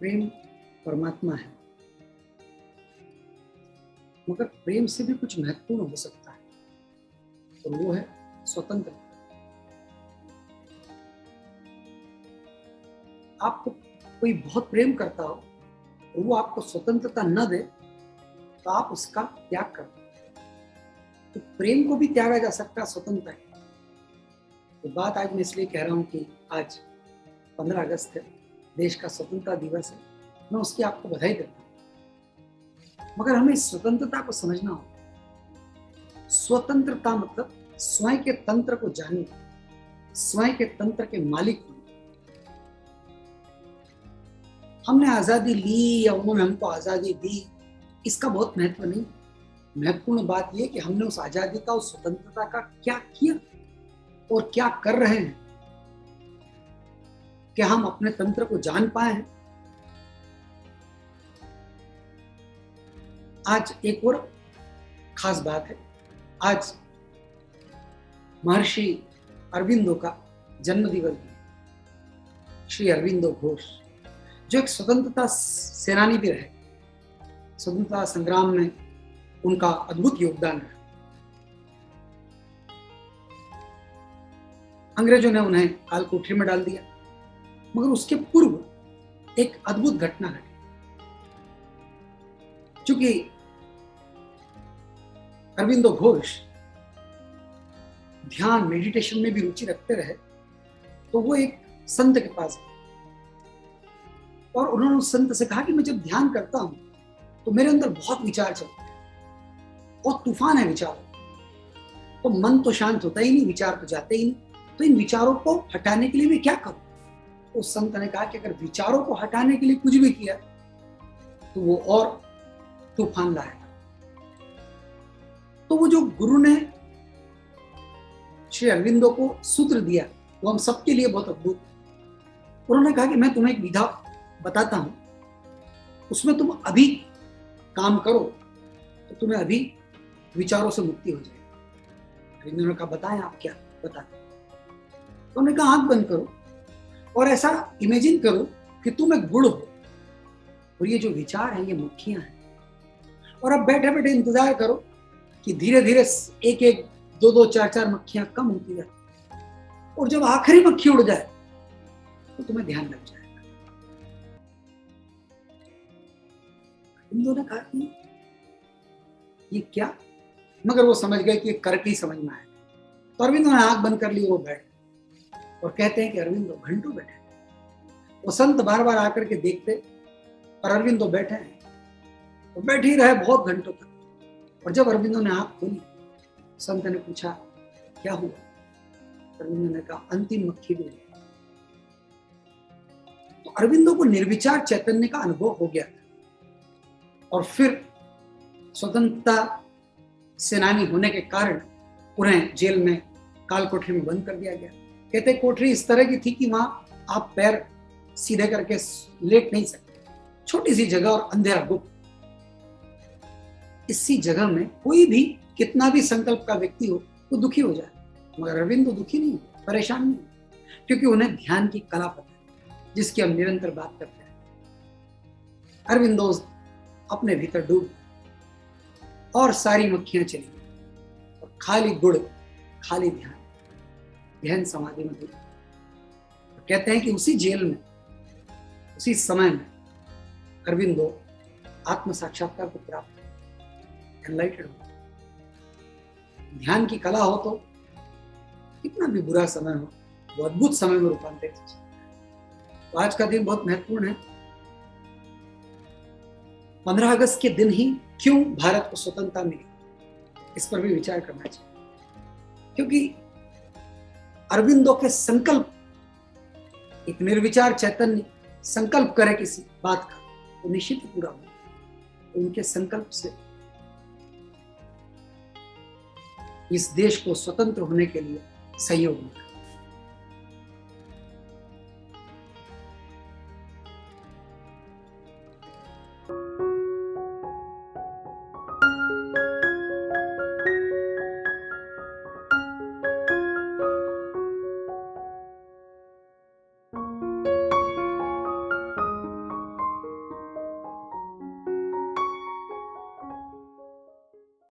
प्रेम परमात्मा है, मगर प्रेम से भी कुछ महत्वपूर्ण हो सकता है, और वो है स्वतंत्रता। आपको कोई बहुत प्रेम करता हो और वो आपको स्वतंत्रता न दे तो आप उसका त्याग कर दो। तो प्रेम को भी त्यागा जा सकता है, स्वतंत्रता है। तो बात आज मैं इसलिए कह रहा हूं कि आज 15 अगस्त है, देश का स्वतंत्रता दिवस है, मैं उसकी आपको बधाई देता हूं। मगर हमें स्वतंत्रता को समझना होगा। स्वतंत्रता मतलब स्वयं के तंत्र को जानना, स्वयं के तंत्र के मालिक होना। हमने आजादी ली या उन्होंने हमको आजादी दी, इसका बहुत महत्व नहीं। महत्वपूर्ण बात यह कि हमने उस आजादी का, उस स्वतंत्रता का क्या किया और क्या कर रहे हैं। क्या हम अपने तंत्र को जान पाए हैं? आज एक और खास बात है, आज महर्षि अरविंदो का जन्म दिवस भी है। श्री अरविंदो घोष, जो एक स्वतंत्रता सेनानी भी रहे, स्वतंत्रता संग्राम में उनका अद्भुत योगदान रहा। अंग्रेजों ने उन्हें काल कोठरी में डाल दिया, मगर उसके पूर्व एक अद्भुत घटना घटी। चूंकि अरविंदो घोष ध्यान, मेडिटेशन में भी रुचि रखते रहे, तो वो एक संत के पास गए और उन्होंने उस संत से कहा कि मैं जब ध्यान करता हूं तो मेरे अंदर बहुत विचार चलते हैं और तूफान है विचार, तो मन तो शांत होता ही नहीं, विचार तो जाते ही नहीं, तो इन विचारों को हटाने के लिए मैं क्या करूं? तो उस संत ने कहा कि अगर विचारों को हटाने के लिए कुछ भी किया तो वो और तूफान लाएगा। तो वो जो गुरु ने श्री अरविंदो को सूत्र दिया वो हम सबके लिए बहुत अद्भुत। उन्होंने कहा कि मैं तुम्हें एक विधा बताता हूं, उसमें तुम अभी काम करो तो तुम्हें अभी विचारों से मुक्ति हो जाएगी। अरविंदो ने कहा बताएं आप क्या बताते। तो उन्होंने कहा आंख बंद करो और ऐसा इमेजिन करो कि तुम एक गुड़ हो और ये जो विचार है ये मक्खियां हैं, और अब बैठे बैठे इंतजार करो कि धीरे धीरे एक एक, दो दो, चार चार मक्खियां कम होती जाए, और जब आखिरी मक्खी उड़ जाए तो तुम्हें ध्यान लग जाएगा। उन्होंने कहा कि ये क्या, मगर वो समझ गए कि करके ही समझ में आया। तो अरविंदो ने आंख बंद कर ली, वो बैठ और कहते हैं कि अरविंदो घंटों बैठे। वो संत बार बार आकर के देखते और अरविंदो बैठे हैं, तो बैठे ही रहे बहुत घंटों तक। और जब अरविंदो ने आंख खोली, संत ने पूछा क्या हुआ? अरविंदो ने कहा अंतिम मक्खी भी हुई। तो अरविंदो को निर्विचार चैतन्य का अनुभव हो गया था, और फिर स्वतंत्रता सेनानी होने के कारण उन्हें जेल में, काल कोठरी में बंद कर दिया गया। कहते कोठरी इस तरह की थी कि वहां आप पैर सीधे करके लेट नहीं सकते, छोटी सी जगह और अंधेरा गुप्त। इसी जगह में कोई भी कितना भी संकल्प का व्यक्ति हो वो दुखी हो जाए, मगर अरविंदो दुखी नहीं, परेशान नहीं, क्योंकि उन्हें ध्यान की कला पता है जिसकी हम निरंतर बात करते हैं। अरविंदो अपने भीतर डूब और सारी मक्खियां चली गई और खाली गुड़, खाली ध्यान, गहन समाधि में डूब। कहते हैं कि उसी जेल में, उसी समय में अरविंदो आत्म साक्षात्कार को प्राप्त, एनलाइटेड हो। ध्यान की कला हो तो कितना भी बुरा समय हो वो अद्भुत समय में रूपांतरित हो सकता है। तो आज का दिन बहुत महत्वपूर्ण है। 15 अगस्त के दिन ही क्यों भारत को स्वतंत्रता मिली, इस पर भी विचार करना चाहिए। क्योंकि अरविंदो के संकल्प, एक निर्विचार चैतन्य संकल्प करे किसी बात का तो निश्चित ही पूरा हो। उनके संकल्प से इस देश को स्वतंत्र होने के लिए सहयोग मिला।